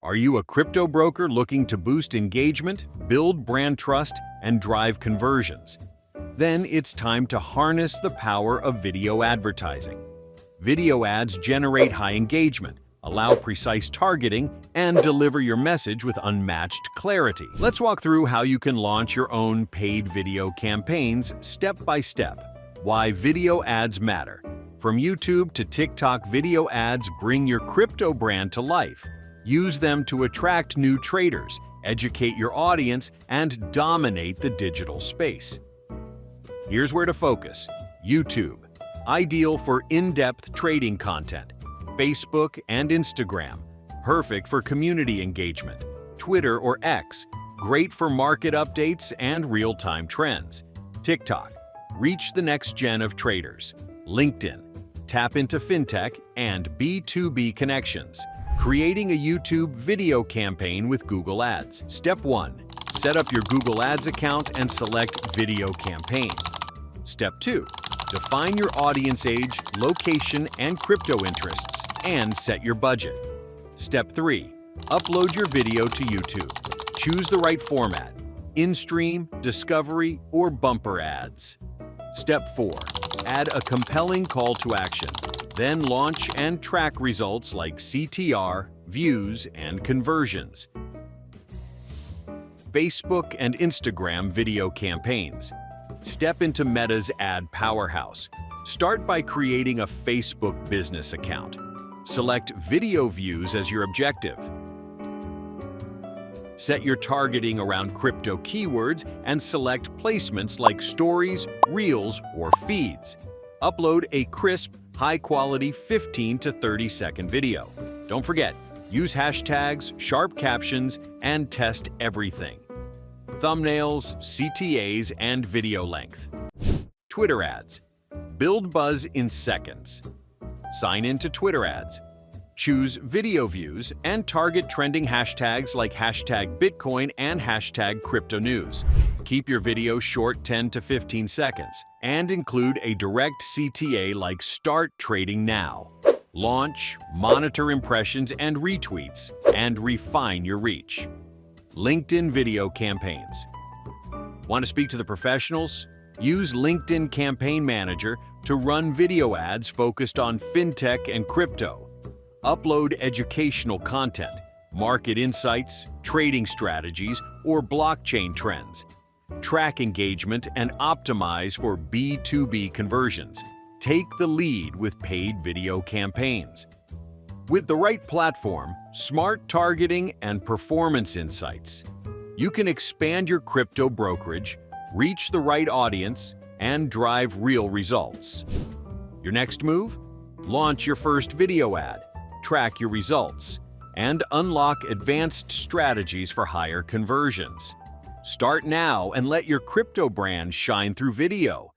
Are you a crypto broker looking to boost engagement, build brand trust, and drive conversions? Then it's time to harness the power of video advertising. Video ads generate high engagement, allow precise targeting, and deliver your message with unmatched clarity. Let's walk through how you can launch your own paid video campaigns step by step. Why video ads matter. From YouTube to TikTok, video ads bring your crypto brand to life. Use them to attract new traders, educate your audience, and dominate the digital space. Here's where to focus. YouTube, ideal for in-depth trading content. Facebook and Instagram, perfect for community engagement. Twitter or X, great for market updates and real-time trends. TikTok, reach the next gen of traders. LinkedIn, tap into fintech and B2B connections. Creating a YouTube video campaign with Google Ads. Step 1. Set up your Google Ads account and select Video Campaign. Step 2. Define your audience age, location, and crypto interests, and set your budget. Step 3. Upload your video to YouTube. Choose the right format: in-stream, discovery, or bumper ads. Step 4. Add a compelling call to action. Then launch and track results like CTR, views, and conversions. Facebook and Instagram video campaigns. Step into Meta's ad powerhouse. Start by creating a Facebook business account. Select video views as your objective. Set your targeting around crypto keywords and select placements like stories, reels, or feeds. Upload a crisp, high-quality 15 to 30-second video. Don't forget, use hashtags, sharp captions, and test everything: thumbnails, CTAs, and video length. Twitter ads. Build buzz in seconds. Sign in to Twitter ads. Choose video views and target trending hashtags like hashtag Bitcoin and hashtag crypto news. Keep your video short, 10 to 15 seconds, and include a direct CTA like start trading now. Launch, monitor impressions and retweets, and refine your reach. LinkedIn video campaigns. Want to speak to the professionals? Use LinkedIn Campaign Manager to run video ads focused on fintech and crypto. Upload educational content, market insights, trading strategies, or blockchain trends. Track engagement and optimize for B2B conversions. Take the lead with paid video campaigns. With the right platform, smart targeting, and performance insights, you can expand your crypto brokerage, reach the right audience, and drive real results. Your next move? Launch your first video ad, track your results, and unlock advanced strategies for higher conversions. Start now and let your crypto brand shine through video.